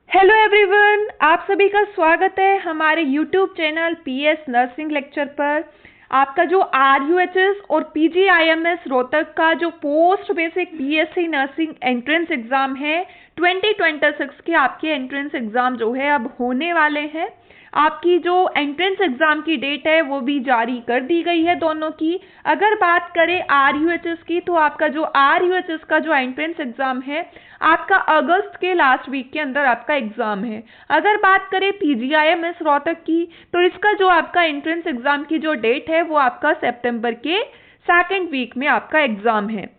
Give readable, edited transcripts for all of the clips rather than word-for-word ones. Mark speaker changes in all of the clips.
Speaker 1: Hello everyone, आप सभी का स्वागत है हमारे YouTube channel PS nursing lecture पर। आपका जो आरयूएचएस और पीजीआईएमएस रोहतक का जो post basic BSc nursing entrance exam है 2026 के आपके एंट्रेंस एग्जाम जो है अब होने वाले हैं। आपकी जो एंट्रेंस एग्जाम की डेट है वो भी जारी कर दी गई है दोनों की। अगर बात करें आरयूएचएस की तो आपका जो आरयूएचएस का जो एंट्रेंस एग्जाम है आपका अगस्त के लास्ट वीक के अंदर आपका एग्जाम है। अगर बात करें पीजीआईएमएस रोहतक की तो इसका जो आपका एंट्रेंस एग्जाम की जो डेट है वो आपका सितंबर के सेकेंड वीक में आपका एग्जाम है।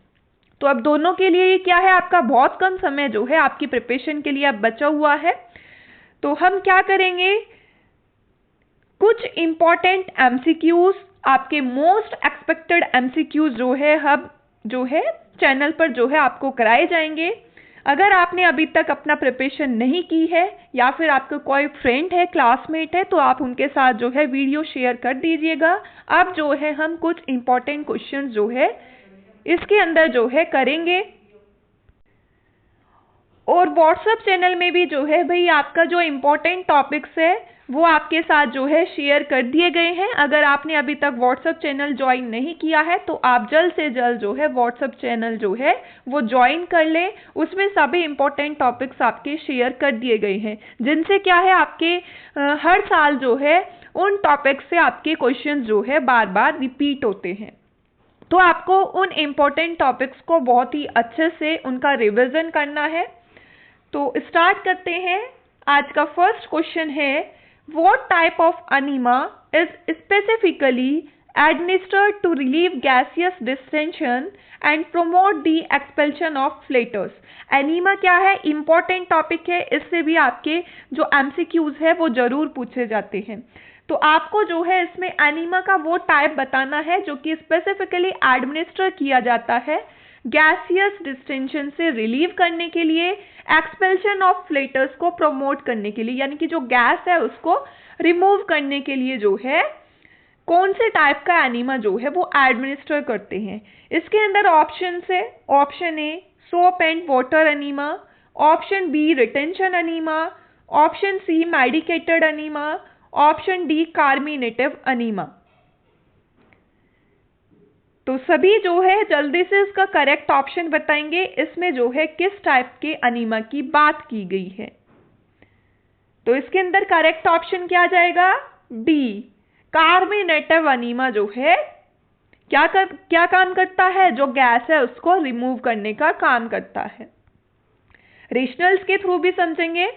Speaker 1: तो अब दोनों के लिए क्या है, आपका बहुत कम समय जो है आपकी प्रिपरेशन के लिए अब बचा हुआ है। तो हम क्या करेंगे, कुछ इंपॉर्टेंट एमसीक्यूज, आपके मोस्ट एक्सपेक्टेड एमसीक्यूज जो है हम जो है चैनल पर जो है आपको कराए जाएंगे। अगर आपने अभी तक अपना प्रिपरेशन नहीं की है या फिर आपका कोई फ्रेंड है, क्लासमेट है, तो आप उनके साथ जो है वीडियो शेयर कर दीजिएगा। अब जो है हम कुछ इंपॉर्टेंट क्वेश्चन जो है इसके अंदर जो है करेंगे। और व्हाट्सएप चैनल में भी जो है भाई आपका जो इम्पोर्टेंट टॉपिक्स है वो आपके साथ जो है शेयर कर दिए गए हैं। अगर आपने अभी तक व्हाट्सएप चैनल ज्वाइन नहीं किया है तो आप जल्द से जल्द जो है व्हाट्सएप चैनल जो है वो ज्वाइन कर ले। उसमें सभी इम्पोर्टेंट टॉपिक्स आपके शेयर कर दिए गए हैं, जिनसे क्या है आपके हर साल जो है उन टॉपिक्स से आपके क्वेश्चन जो है बार बार रिपीट होते हैं। तो आपको उन इम्पोर्टेंट टॉपिक्स को बहुत ही अच्छे से उनका रिविजन करना है। तो स्टार्ट करते हैं। आज का फर्स्ट क्वेश्चन है, what type of enema is specifically administered to relieve gaseous distension and promote the expulsion of flatus? Enema क्या है, इंपॉर्टेंट टॉपिक है, इससे भी आपके जो एमसीक्यूज है वो जरूर पूछे जाते हैं। तो आपको जो है इसमें एनीमा का वो टाइप बताना है जो कि स्पेसिफिकली एडमिनिस्टर किया जाता है गैसियस डिस्टेंशन से रिलीव करने के लिए, एक्सपेल्शन ऑफ फ्लेटस को प्रमोट करने के लिए, यानी कि जो गैस है उसको रिमूव करने के लिए जो है कौन से टाइप का एनीमा जो है वो एडमिनिस्टर करते हैं। इसके अंदर ऑप्शन है, option A soap and water enema, option B retention enema, option C medicated enema, option D carminative enema. तो सभी जो है जल्दी से इसका करेक्ट ऑप्शन बताएंगे, इसमें जो है किस टाइप के एनीमा की बात की गई है। तो इसके अंदर करेक्ट ऑप्शन क्या आ जाएगा, डी कार्मिनेटिव एनीमा जो है क्या काम करता है, जो गैस है उसको रिमूव करने का काम करता है। रेशनल्स के थ्रू भी समझेंगे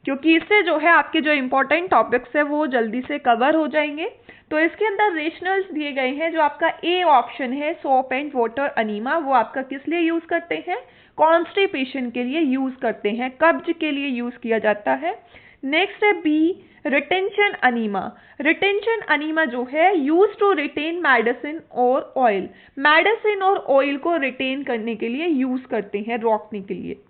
Speaker 1: क्योंकि इससे जो है आपके जो इंपॉर्टेंट टॉपिक्स है वो जल्दी से कवर हो जाएंगे। तो इसके अंदर रेशनल्स दिए गए हैं। जो आपका ए ऑप्शन है सोप एंड वाटर एनीमा, वो आपका किस लिए यूज करते हैं, कॉन्स्टिपेशन के लिए यूज करते हैं, कब्ज के लिए यूज किया जाता है। नेक्स्ट है B retention enema. Retention enema जो है यूज टू रिटेन मेडिसिन और ऑयल, मेडिसिन और ऑयल को रिटेन करने के लिए यूज करते हैं, रोकने के लिए।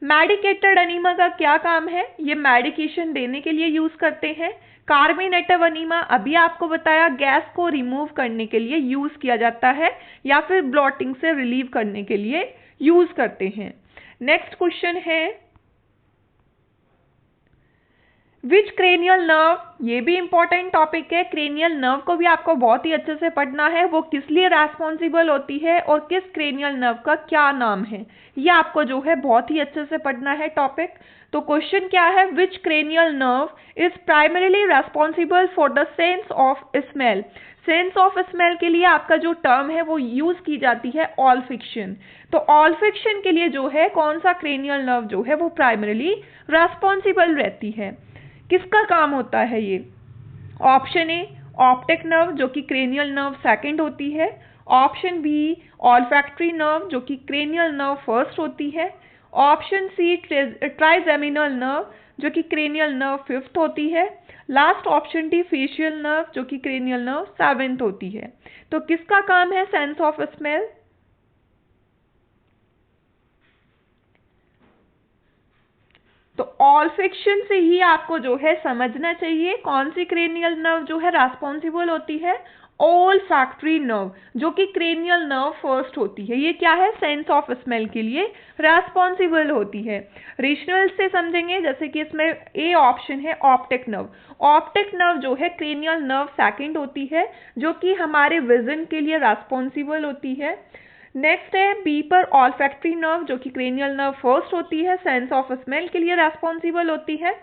Speaker 1: मेडिकेटेड एनीमा का क्या काम है, ये मेडिकेशन देने के लिए यूज करते हैं। कार्मिनेटिव एनीमा अभी आपको बताया गैस को रिमूव करने के लिए यूज किया जाता है या फिर ब्लॉटिंग से रिलीव करने के लिए यूज करते हैं। नेक्स्ट क्वेश्चन है, विच क्रेनियल नर्व, ये भी इंपॉर्टेंट टॉपिक है। क्रेनियल नर्व को भी आपको बहुत ही अच्छे से पढ़ना है, वो किस लिए रेस्पॉन्सिबल होती है और किस क्रेनियल नर्व का क्या नाम है, ये आपको जो है बहुत ही अच्छे से पढ़ना है टॉपिक। तो क्वेश्चन क्या है, which cranial nerve is primarily responsible for the sense of smell. Sense of smell के लिए आपका जो टर्म है वो यूज की जाती है ऑल्फैक्शन। तो ऑल्फैक्शन के लिए जो है कौन सा क्रेनियल नर्व जो है वो प्राइमरीली रेस्पॉन्सिबल रहती है, किसका काम होता है ये। ऑप्शन ए ऑप्टिक नर्व जो कि क्रेनियल नर्व सेकंड होती है, ऑप्शन बी ऑल्फैक्टरी नर्व जो कि क्रेनियल नर्व फर्स्ट होती है, ऑप्शन सी ट्राइजेमिनल नर्व जो कि क्रेनियल नर्व फिफ्थ होती है, last option D facial nerve जो कि क्रेनियल नर्व सेवेंथ होती है। तो किसका काम है सेंस ऑफ स्मेल, तो ऑल्फैक्शन से ही आपको जो है समझना चाहिए कौन सी क्रेनियल नर्व जो है रेस्पॉन्सिबल होती है ऑल फैक्ट्री नर्व, जो कि क्रेनियल नर्व फर्स्ट होती है, ये क्या है, सेंस ऑफ स्मेल के लिए रेस्पॉन्सिबल होती है। रीजनल से समझेंगे, जैसे कि इसमें ए ऑप्शन है ऑप्टिक नर्व। ऑप्टिक नर्व जो है क्रेनियल नर्व सेकंड होती है, जो कि हमारे विजन के लिए रेस्पॉन्सिबल होती है। नेक्स्ट है बी पर ऑल्फैक्टरी नर्व, जो कि क्रेनियल नर्व फर्स्ट होती है, सेंस ऑफ स्मेल के लिए रेस्पॉन्सिबल होती है।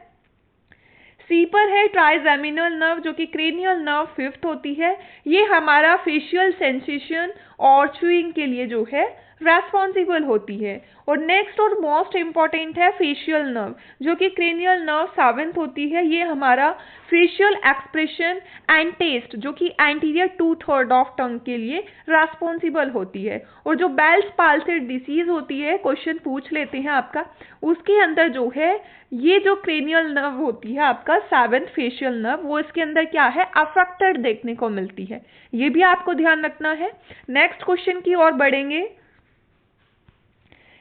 Speaker 1: सी पर है ट्राइजेमिनल नर्व, जो कि क्रेनियल नर्व फिफ्थ होती है, ये हमारा फेशियल सेंसेशन और च्यूइंग के लिए जो है रेस्पॉन्सिबल होती है। और नेक्स्ट और मोस्ट इंपॉर्टेंट है फेशियल नर्व, जो कि क्रेनियल नर्व सेवेंथ होती है, ये हमारा फेशियल एक्सप्रेशन एंड टेस्ट, जो कि एंटीरियर 2/3 ऑफ टंग के लिए रेस्पॉन्सिबल होती है। और जो बेल्स पाल्सी डिसीज होती है, क्वेश्चन पूछ लेते हैं आपका, उसके अंदर जो है ये जो क्रेनियल नर्व होती है आपका सेवेंथ फेशियल नर्व, वो इसके अंदर क्या है, अफेक्टेड देखने को मिलती है, ये भी आपको ध्यान रखना है। नेक्स्ट क्वेश्चन की ओर बढ़ेंगे।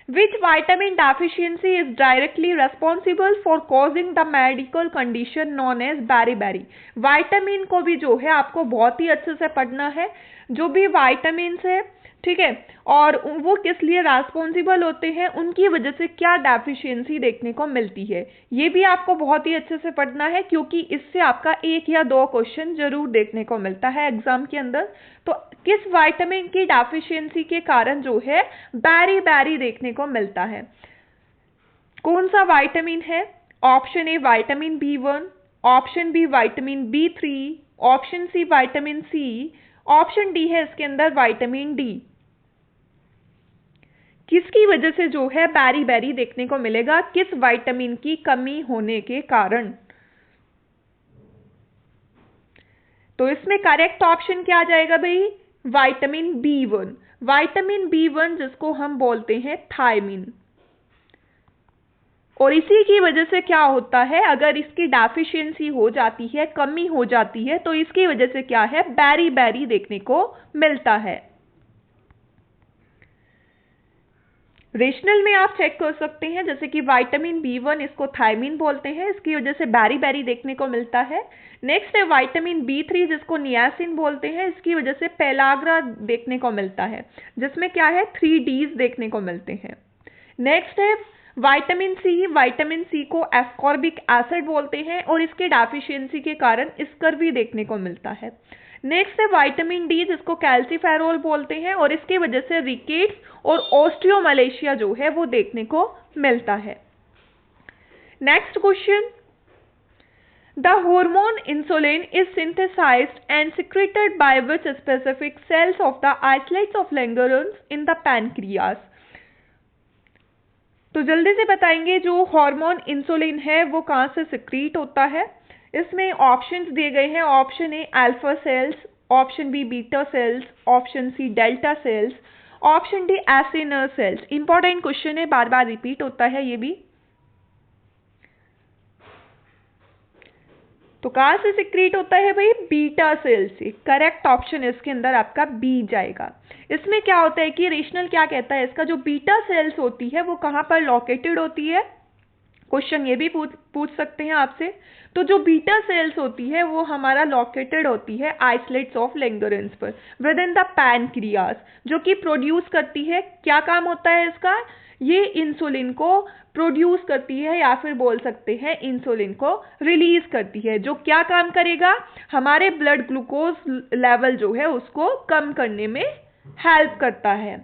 Speaker 1: Which vitamin deficiency is directly responsible for causing the medical condition known as beriberi? Vitamin को भी जो है आपको बहुत ही अच्छे से पढ़ना है, जो भी विटामिन है, ठीक है, और वो किस लिए रेस्पॉन्सिबल होते हैं, उनकी वजह से क्या डेफिशिएंसी देखने को मिलती है, ये भी आपको बहुत ही अच्छे से पढ़ना है, क्योंकि इससे आपका 1 या 2 क्वेश्चन जरूर देखने को मिलता है एग्जाम के अंदर। तो किस विटामिन की डेफिशिएंसी के कारण जो है बेरी देखने को मिलता है, कौन सा विटामिन है? Option A vitamin B1, option B vitamin B3, option C vitamin C, option D है इसके अंदर विटामिन डी। किसकी वजह से जो है बेरी देखने को मिलेगा, किस विटामिन की कमी होने के कारण? तो इसमें करेक्ट ऑप्शन क्या आ जाएगा भाई, विटामिन B1। विटामिन B1 जिसको हम बोलते हैं थायमिन, और इसी की वजह से क्या होता है, अगर इसकी डेफिशिएंसी हो जाती है, कमी हो जाती है, तो इसकी वजह से क्या है, बेरी देखने को मिलता है। रेशनल में आप चेक कर सकते हैं, जैसे कि विटामिन B1 इसको थायमिन बोलते हैं, इसकी वजह से बेरी देखने को मिलता है। नेक्स्ट है विटामिन B3 जिसको नियासिन बोलते हैं, इसकी वजह से पेलाग्रा देखने को मिलता है, जिसमें क्या है 3 Ds देखने को मिलते हैं। नेक्स्ट है विटामिन सी को एस्कॉर्बिक एसिड बोलते हैं, और इसके डेफिशिएंसी के कारण स्कर्वी देखने को मिलता है। नेक्स्ट है विटामिन डी जिसको कैल्सीफेरोल बोलते हैं, और इसकी वजह से रिकेट्स और ऑस्टियोमलेशिया जो है वो देखने को मिलता है। Next question, the hormone insulin is synthesised and secreted by which specific cells of the islets of Langerhans in the pancreas? तो जल्दी से बताएंगे, जो हार्मोन इंसुलिन है वो कहाँ से सिक्रीट होता है। इसमें ऑप्शंस दिए गए हैं, option A alpha cells, option B beta cells, option C delta cells, option D acinar cells. Important question है, बार बार रिपीट होता है ये भी। तो कहाँ से सिक्रीट होता है भाई, बीटा सेल से। करेक्ट ऑप्शन इसके अंदर आपका बी जाएगा। इसमें क्या होता है कि रेशनल क्या कहता है, इसका जो बीटा सेल्स होती है वो कहाँ पर लोकेटेड होती है, क्वेश्चन ये भी पूछ सकते हैं आपसे। तो जो बीटा सेल्स होती है वो हमारा लोकेटेड होती है आइसलेट्स ऑफ लैंगरहंस पर विद इन द पैनक्रियास, जो कि प्रोड्यूस करती है, क्या काम होता है इसका, ये इंसुलिन को प्रोड्यूस करती है, या फिर बोल सकते हैं इंसुलिन को रिलीज करती है, जो क्या काम करेगा, हमारे ब्लड ग्लूकोज लेवल जो है उसको कम करने में हेल्प करता है।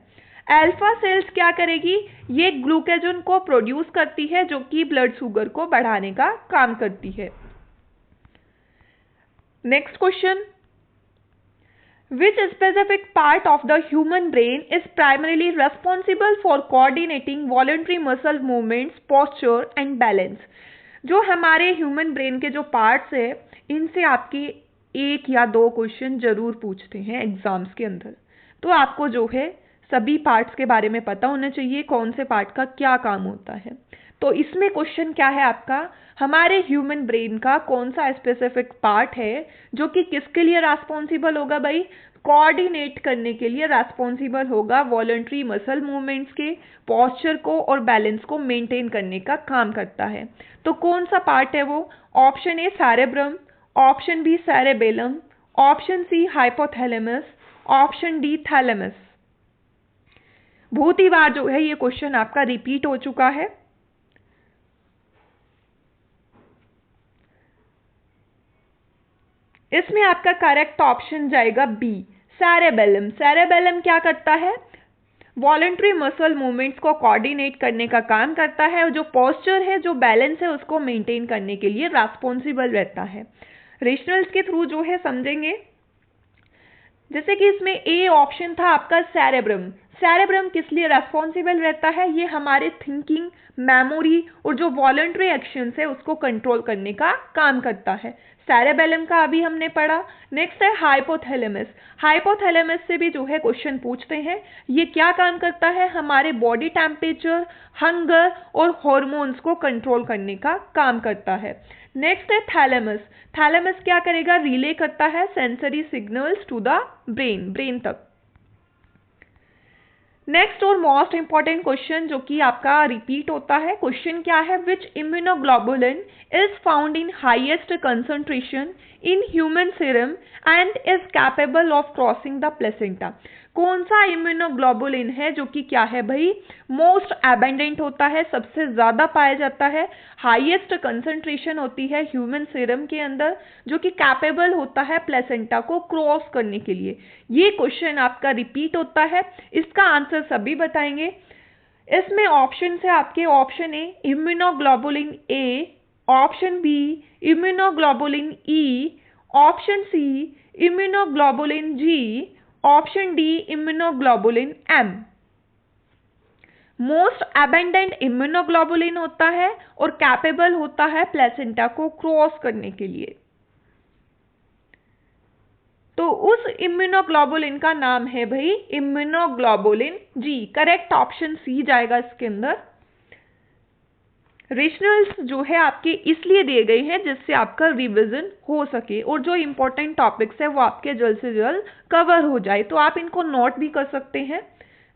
Speaker 1: अल्फा सेल्स क्या करेगी, ये ग्लूकेजन को प्रोड्यूस करती है, जो कि ब्लड शुगर को बढ़ाने का काम करती है। Next question, which specific part of the human brain is primarily responsible for coordinating voluntary muscle movements, posture and balance? जो हमारे ह्यूमन ब्रेन के जो पार्ट्स है, इनसे आपके 1 या 2 क्वेश्चन जरूर पूछते हैं एग्जाम्स के अंदर। तो आपको जो है सभी पार्ट्स के बारे में पता होना चाहिए, कौन से पार्ट का क्या काम होता है। तो इसमें क्वेश्चन क्या है आपका, हमारे ह्यूमन ब्रेन का कौन सा स्पेसिफिक पार्ट है जो कि किसके लिए रेस्पॉन्सिबल होगा भाई, कोऑर्डिनेट करने के लिए रेस्पॉन्सिबल होगा, वॉलंटरी मसल मूवमेंट्स के, पोस्चर को और बैलेंस को मेंटेन करने का काम करता है। तो कौन सा पार्ट है वो, option A cerebrum, option B cerebellum, option C hypothalamus, option D thalamus. बहुत ही बार जो है ये क्वेश्चन आपका रिपीट हो चुका है। इसमें आपका करेक्ट ऑप्शन जाएगा बी, सेरेबेलम। सेरेबेलम क्या करता है? वॉलंटरी मसल मूवमेंट्स को कोऑर्डिनेट करने का काम करता है और जो पोस्चर है, जो बैलेंस है, उसको मेंटेन करने के लिए रेस्पॉन्सिबल रहता है। रेशनल्स के थ्रू जो है समझेंगे। जैसे कि इसमें ए ऑप्शन था आपका सेरेब्रम। सेरेब्रम किस लिए रेस्पॉन्सिबल रहता है? ये हमारे थिंकिंग, मेमोरी और जो वॉलंटरी एक्शंस है उसको कंट्रोल करने का काम करता है। सेरेबेलम का अभी हमने पढ़ा। नेक्स्ट है हाइपोथैलेमस। हाइपोथैलेमस से भी जो है क्वेश्चन पूछते हैं। ये क्या काम करता है? हमारे बॉडी टेम्परेचर, हंगर और हॉर्मोन्स को कंट्रोल करने का काम करता है। नेक्स्ट है थैलेमस। थैलेमस क्या करेगा? रिले करता है sensory signals to the brain तक। नेक्स्ट और मोस्ट इंपॉर्टेंट क्वेश्चन जो कि आपका रिपीट होता है, क्वेश्चन क्या है? Which immunoglobulin is found in highest concentration in human serum and is capable of crossing the placenta. कौन सा इम्यूनोग्लोबुलिन है जो कि क्या है भाई? मोस्ट एबेंडेंट होता है, सबसे ज्यादा पाया जाता है, हाईएस्ट कंसंट्रेशन होती है ह्यूमन सीरम के अंदर, जो कि कैपेबल होता है प्लेसेंटा को क्रॉस करने के लिए। ये क्वेश्चन आपका रिपीट होता है। इसका आंसर सभी बताएंगे। इसमें ऑप्शन है आपके, option A immunoglobulin A, option B immunoglobulin E, option C immunoglobulin G, option D immunoglobulin M. Most abundant immunoglobulin होता है और कैपेबल होता है प्लेसेंटा को क्रॉस करने के लिए। तो उस इम्यूनोग्लोबुलिन का नाम है भाई immunoglobulin G. Correct option C जाएगा इसके अंदर। रेशनल्स जो है आपके इसलिए दिए गए हैं जिससे आपका रिवीजन हो सके और जो इंपॉर्टेंट टॉपिक्स है वो आपके जल्द से जल्द कवर हो जाए। तो आप इनको नोट भी कर सकते हैं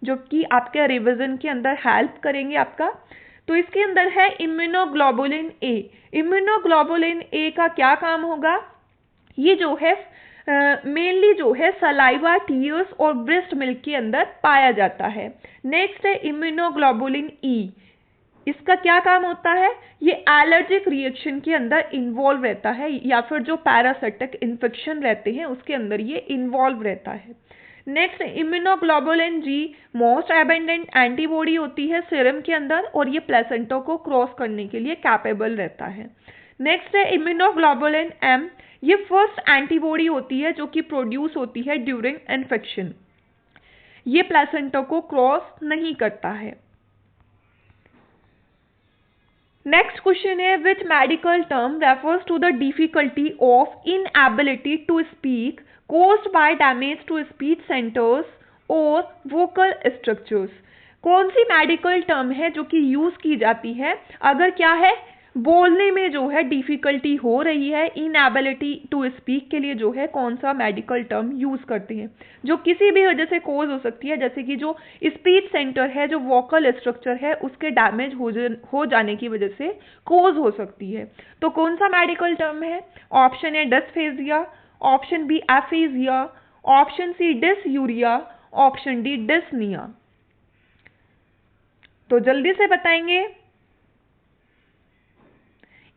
Speaker 1: जो कि आपके रिवीजन के अंदर हेल्प करेंगे आपका। तो इसके अंदर है इम्यूनोग्लोबुलिन ए। इम्यूनोग्लोबुलिन ए का क्या काम होगा? ये जो है मेनली जो है सलाइवा, टीयर्स और ब्रेस्ट मिल्क के अंदर पाया जाता है। नेक्स्ट है इम्यूनोग्लोबुलिन ई। इसका क्या काम होता है? ये एलर्जिक रिएक्शन के अंदर इन्वॉल्व रहता है या फिर जो पैरासाइटिक इन्फेक्शन रहते हैं उसके अंदर ये इन्वॉल्व रहता है। Next immunoglobulin G most abundant antibody होती है सीरम के अंदर और ये प्लेसेंटा को क्रॉस करने के लिए कैपेबल रहता है। नेक्स्ट है इम्यूनोग्लोबुलिन एम। ये फर्स्ट एंटीबॉडी होती है जो कि प्रोड्यूस होती है ड्यूरिंग इन्फेक्शन। ये प्लेसेंटा को क्रॉस नहीं करता है। नेक्स्ट क्वेश्चन है which medical term refers to the difficulty of inability to speak caused by damage to speech centers और vocal structures। कौन सी मेडिकल टर्म है जो कि यूज की जाती है अगर क्या है बोलने में जो है डिफिकल्टी हो रही है, इनएबिलिटी टू स्पीक के लिए जो है कौन सा मेडिकल टर्म यूज करते हैं जो किसी भी वजह से कोज हो सकती है, जैसे कि जो स्पीच सेंटर है, जो वोकल स्ट्रक्चर है उसके डैमेज हो जाने की वजह से कोज हो सकती है। तो कौन सा मेडिकल टर्म है? Option A dysphagia, option B aphasia, option C dysuria, option D dyspnoea. तो जल्दी से बताएंगे।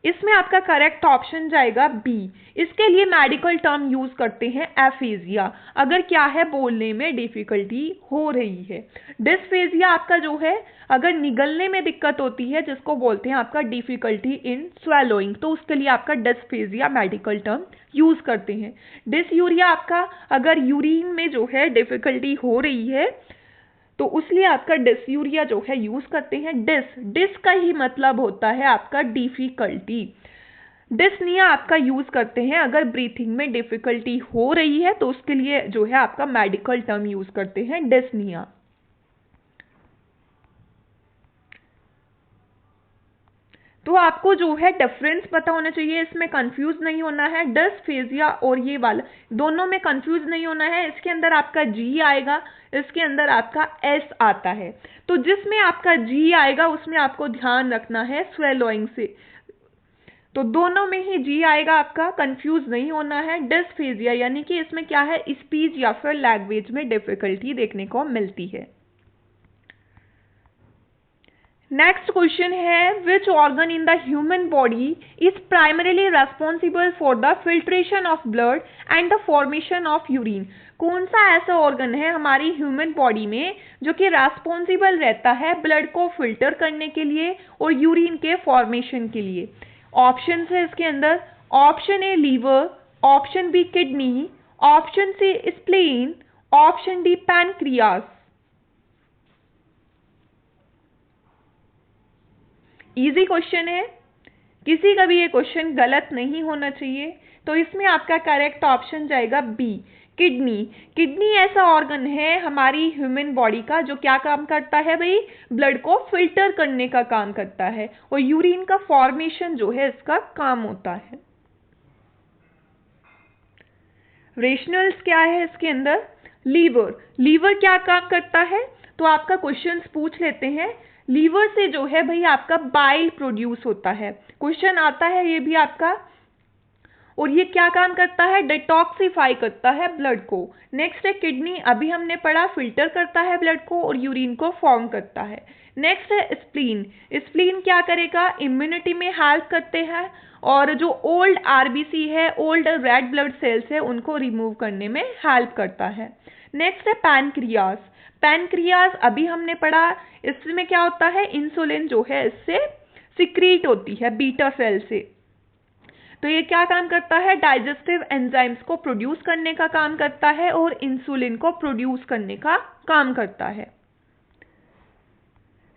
Speaker 1: इसमें आपका करेक्ट ऑप्शन जाएगा बी। इसके लिए मेडिकल टर्म यूज करते हैं एफेजिया अगर क्या है बोलने में डिफिकल्टी हो रही है। डिस्फेजिया आपका जो है अगर निगलने में दिक्कत होती है जिसको बोलते हैं आपका डिफिकल्टी इन स्वेलोइंग, तो उसके लिए आपका डिस्फेजिया मेडिकल टर्म यूज करते हैं। डिसयूरिया आपका अगर यूरिन में जो है डिफिकल्टी हो रही है तो उसलिए आपका डिसयूरिया जो है यूज करते हैं। डिस का ही मतलब होता है आपका डिफिकल्टी। डिस्निया आपका यूज करते हैं अगर ब्रीथिंग में डिफिकल्टी हो रही है तो उसके लिए जो है आपका मेडिकल टर्म यूज करते हैं डिस्निया। तो आपको जो है डिफरेंस पता होना चाहिए, इसमें कंफ्यूज नहीं होना है। डिस्फेजिया और ये वाला दोनों में कंफ्यूज नहीं होना है। इसके अंदर आपका जी आएगा, इसके अंदर आपका एस आता है। तो जिसमें आपका जी आएगा उसमें आपको ध्यान रखना है स्वेलोइंग से, तो दोनों में ही जी आएगा आपका, कंफ्यूज नहीं होना है। डिस्फेजिया यानी कि इसमें क्या है, स्पीच या फिर लैंग्वेज में डिफिकल्टी देखने को मिलती है। नेक्स्ट क्वेश्चन है, which organ in the human body is primarily responsible for the filtration of blood and the formation of urine. कौन सा ऐसा ऑर्गन है हमारी ह्यूमन बॉडी में जो कि रेस्पॉन्सिबल रहता है ब्लड को फिल्टर करने के लिए और यूरिन के फॉर्मेशन के लिए? ऑप्शन है इसके अंदर, option A liver, option B kidney, option C spleen, option D pancreas. Easy question है, किसी का भी ये क्वेश्चन गलत नहीं होना चाहिए। तो इसमें आपका करेक्ट ऑप्शन जाएगा बी, किडनी। किडनी ऐसा ऑर्गन है हमारी ह्यूमन बॉडी का जो क्या काम करता है भाई, ब्लड को फिल्टर करने का काम करता है और यूरिन का फॉर्मेशन जो है इसका काम होता है। रेशनल्स क्या है इसके अंदर, लीवर। लीवर क्या काम करता है, तो आपका क्वेश्चंस पूछ लेते हैं। लीवर से जो है भाई आपका बाइल प्रोड्यूस होता है, क्वेश्चन आता है ये भी आपका। और ये क्या काम करता है, डिटॉक्सिफाई करता है ब्लड को। नेक्स्ट है किडनी, अभी हमने पढ़ा फिल्टर करता है ब्लड को और यूरिन को फॉर्म करता है। नेक्स्ट है स्प्लीन। स्प्लीन क्या करेगा, इम्यूनिटी में हेल्प करते हैं और जो ओल्ड आरबीसी है, ओल्ड रेड ब्लड सेल्स है, उनको रिमूव करने में हेल्प करता है। नेक्स्ट है पैनक्रियास। पैनक्रियास अभी हमने पढ़ा, इसमें क्या होता है, इंसुलिन जो है इससे सिक्रीट होती है बीटा सेल से। तो ये क्या काम करता है, डाइजेस्टिव एंजाइम्स को प्रोड्यूस करने का काम करता है और इंसुलिन को प्रोड्यूस करने का काम करता है।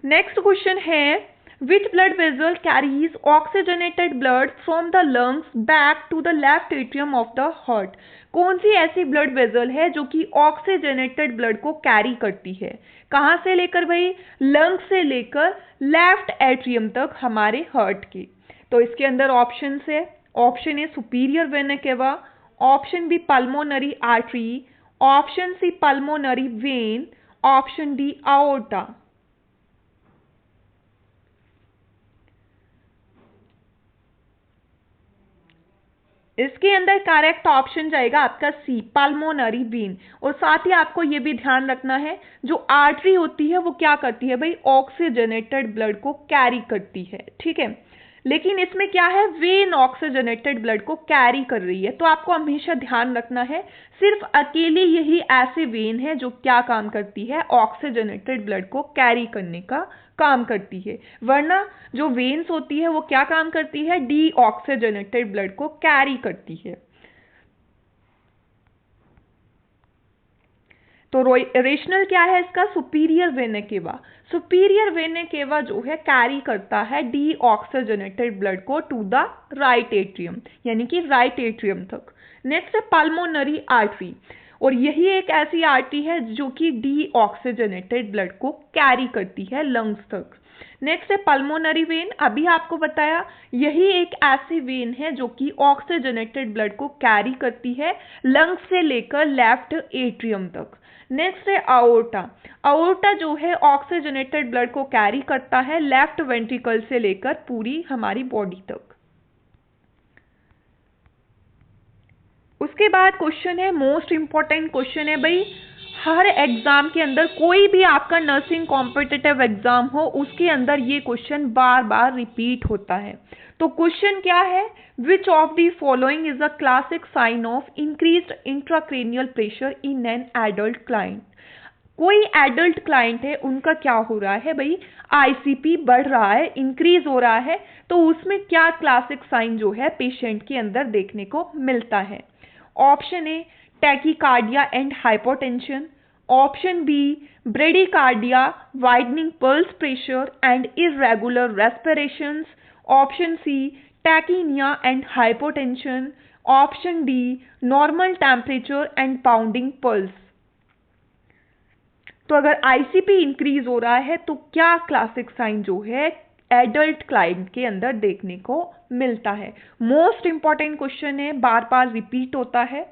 Speaker 1: नेक्स्ट क्वेश्चन है, which blood vessel carries oxygenated blood from the lungs back to the left atrium of the heart? कौन सी ऐसी ब्लड वेजल है जो कि ऑक्सीजनेटेड ब्लड को कैरी करती है, कहां से लेकर भाई, लंग से लेकर लेफ्ट एट्रियम तक हमारे हार्ट के। तो इसके अंदर ऑप्शन है, option A superior vena cava, option B pulmonary artery, option C pulmonary vein, option D aorta. इसके अंदर करेक्ट ऑप्शन जाएगा आपका सी, पल्मोनरी वेन। और साथ ही आपको यह भी ध्यान रखना है, जो आर्टरी होती है वो क्या करती है भाई, ऑक्सीजनेटेड ब्लड को कैरी करती है, ठीक है। लेकिन इसमें क्या है, वेन ऑक्सीजनेटेड ब्लड को कैरी कर रही है। तो आपको हमेशा ध्यान रखना है, सिर्फ अकेली यही ऐसी वेन है जो क्या काम करती है, ऑक्सीजनेटेड ब्लड को कैरी करने का काम करती है। वरना जो वेन्स होती है वो क्या काम करती है, डी ऑक्सीजनेटेड ब्लड को कैरी करती है। तो रेशनल क्या है इसका, सुपीरियर वेना केवा। सुपीरियर वेना केवा जो है कैरी करता है डी ऑक्सीजनेटेड ब्लड को टू द राइट एट्रियम, यानी कि राइट एट्रियम तक। नेक्स्ट है पल्मोनरी आर्टरी, और यही एक ऐसी आर्टरी है जो कि डी ऑक्सीजनेटेड ब्लड को कैरी करती है लंग्स तक। नेक्स्ट है पल्मोनरी वेन, अभी आपको बताया यही एक ऐसी वेन है जो कि ऑक्सीजनेटेड ब्लड को कैरी करती है लंग्स से लेकर लेफ्ट एट्रियम तक। नेक्स्ट है आओर्टा। आओर्टा जो है ऑक्सीजनेटेड ब्लड को कैरी करता है लेफ्ट वेंट्रिकल से लेकर पूरी हमारी बॉडी तक। उसके बाद क्वेश्चन है, मोस्ट इंपॉर्टेंट क्वेश्चन है भाई, हर एग्जाम के अंदर, कोई भी आपका नर्सिंग कॉम्पिटिटिव एग्जाम हो उसके अंदर ये क्वेश्चन बार बार रिपीट होता है। तो क्वेश्चन क्या है, which of the following is a classic sign of increased intracranial pressure in an adult client. कोई एडल्ट क्लाइंट है, उनका क्या हो रहा है भाई, आईसीपी बढ़ रहा है, इंक्रीज हो रहा है, तो उसमें क्या क्लासिक साइन जो है पेशेंट के अंदर देखने को मिलता है। Option A tachycardia and hypotension, option B bradycardia, widening pulse pressure and irregular respirations, option C tachypnoea and hypotension, option D normal temperature and pounding pulse. तो अगर आईसीपी इंक्रीज हो रहा है तो क्या क्लासिक साइन जो है एडल्ट क्लाइंट के अंदर देखने को मिलता है। मोस्ट इंपॉर्टेंट क्वेश्चन है, बार बार रिपीट होता है।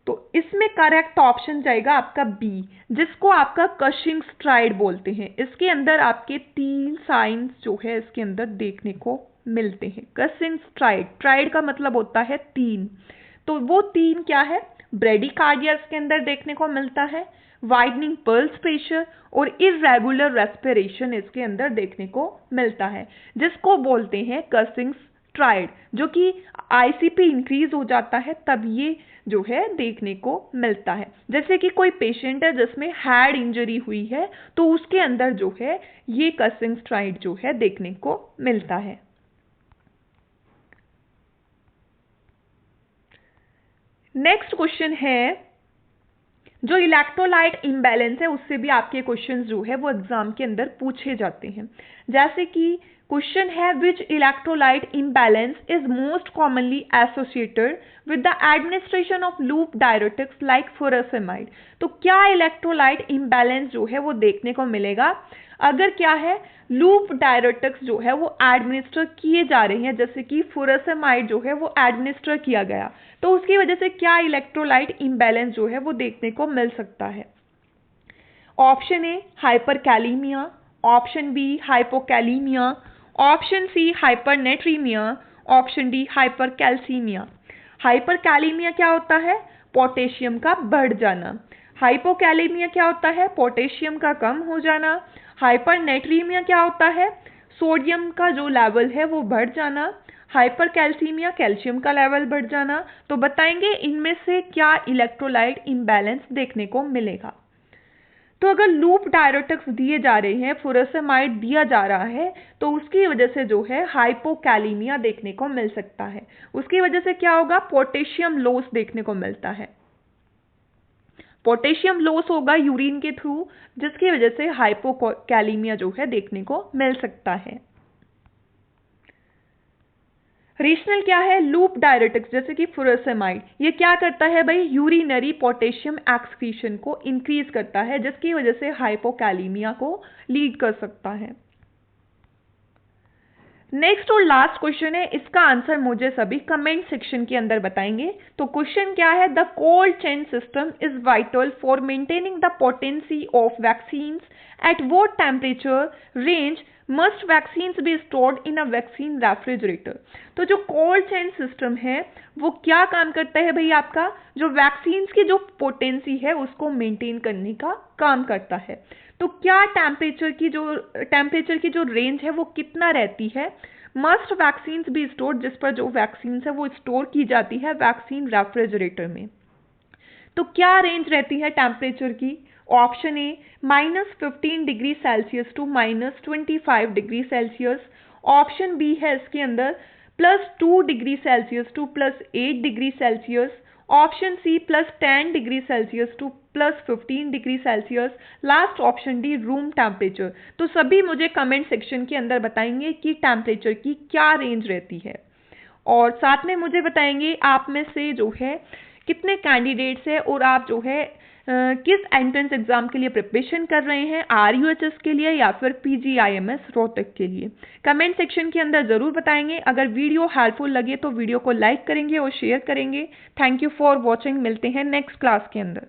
Speaker 1: तो इसमें करेक्ट ऑप्शन जाएगा आपका बी, जिसको आपका कशिंग स्ट्राइड बोलते हैं। इसके अंदर आपके 3 साइंस जो है इसके अंदर देखने को मिलते हैं। कशिंग स्ट्राइड, स्ट्राइड का मतलब होता है 3, तो वो 3 क्या है? ब्रेडिकार्डिया इसके अंदर देखने को मिलता है, वाइडनिंग पल्स प्रेशर और इर्रेगुलर रेस्पिरेशन इसके अंदर देखने को मिलता है, जिसको बोलते हैं कशिंग स्ट्राइड। जो कि आईसीपी इंक्रीज हो जाता है तब ये जो है देखने को मिलता है। जैसे कि कोई पेशेंट है जिसमें हेड इंजरी हुई है, तो उसके अंदर जो है ये कशिंग स्ट्राइड जो है देखने को मिलता है। नेक्स्ट क्वेश्चन है, जो इलेक्ट्रोलाइट इम्बैलेंस है उससे भी आपके क्वेश्चंस जो है वो एग्जाम के अंदर पूछे जाते हैं। जैसे कि क्वेश्चन है, which electrolyte imbalance is most commonly associated with the administration of loop diuretics like furosemide. तो क्या इलेक्ट्रोलाइट इम्बैलेंस जो है वो देखने को मिलेगा अगर क्या है लूप डायरेटिक्स जो है वो एडमिनिस्टर किए जा रहे हैं, जैसे कि फुरासेमाइड जो है वो एडमिनिस्टर किया गया, तो उसकी वजह से क्या इलेक्ट्रोलाइट इम्बैलेंस जो है वो देखने को मिल सकता है। Option A hyperkalaemia, option B hypokalaemia, option C hypernatraemia, option D hypercalcaemia. Hyperkalaemia क्या होता है? पोटेशियम का बढ़ जाना। हाइपोकैलीमिया क्या होता है? पोटेशियम का कम हो जाना। हाइपरनेट्रीमिया क्या होता है? सोडियम का जो लेवल है वो बढ़ जाना। हाइपरकैल्सीमिया कैल्शियम का लेवल बढ़ जाना। तो बताएंगे इनमें से क्या इलेक्ट्रोलाइट इम्बैलेंस देखने को मिलेगा। तो अगर लूप डायरेटिक्स दिए जा रहे हैं, फुरासेमाइड दिया जा रहा है, तो उसकी वजह से जो है हाइपोकैलीमिया देखने को मिल सकता है। उसकी वजह से क्या होगा? पोटेशियम लॉस देखने को मिलता है। पोटेशियम लॉस होगा यूरिन के थ्रू, जिसकी वजह से हाइपोकैलीमिया जो है देखने को मिल सकता है। रीजनल क्या है? लूप डायरेटिक्स जैसे कि फुरासेमाइड, ये क्या करता है भाई? यूरिनरी पोटेशियम एक्सक्रीशन को इंक्रीज करता है, जिसकी वजह से हाइपोकैलीमिया को लीड कर सकता है। नेक्स्ट और लास्ट क्वेश्चन है, इसका आंसर मुझे सभी कमेंट सेक्शन के अंदर बताएंगे। तो क्वेश्चन क्या है? The cold chain system is vital for maintaining the potency of vaccines at what temperature range must vaccines be stored in a vaccine refrigerator. तो जो कोल्ड चेन सिस्टम है वो क्या काम करता है भाई? आपका जो वैक्सीन्स की जो पोटेंसी है उसको मेंटेन करने का काम करता है। तो क्या टेम्परेचर की जो रेंज है वो कितना रहती है? मस्ट वैक्सीन्स बी स्टोर्ड, जिस पर जो वैक्सीन्स है वो स्टोर की जाती है वैक्सीन रेफ्रिजरेटर में। तो क्या रेंज रहती है टेम्परेचर की? Option A -15 degree Celsius to -25 degree Celsius. Option B है इसके अंदर +2 degree Celsius to +8 degree Celsius. Option C +10 degree Celsius to +15 degree Celsius. Last option D room temperature. तो सभी मुझे कमेंट सेक्शन के अंदर बताएंगे कि टेम्परेचर की क्या रेंज रहती है, और साथ में मुझे बताएंगे आप में से जो है कितने कैंडिडेट्स हैं और आप जो है किस एंट्रेंस एग्जाम के लिए प्रिपरेशन कर रहे हैं, RUHS के लिए या फिर PGIMS रोहतक के लिए। कमेंट सेक्शन के अंदर ज़रूर बताएंगे। अगर वीडियो हेल्पफुल लगे तो वीडियो को लाइक करेंगे और शेयर करेंगे। Thank you for watching. मिलते हैं नेक्स्ट क्लास के अंदर।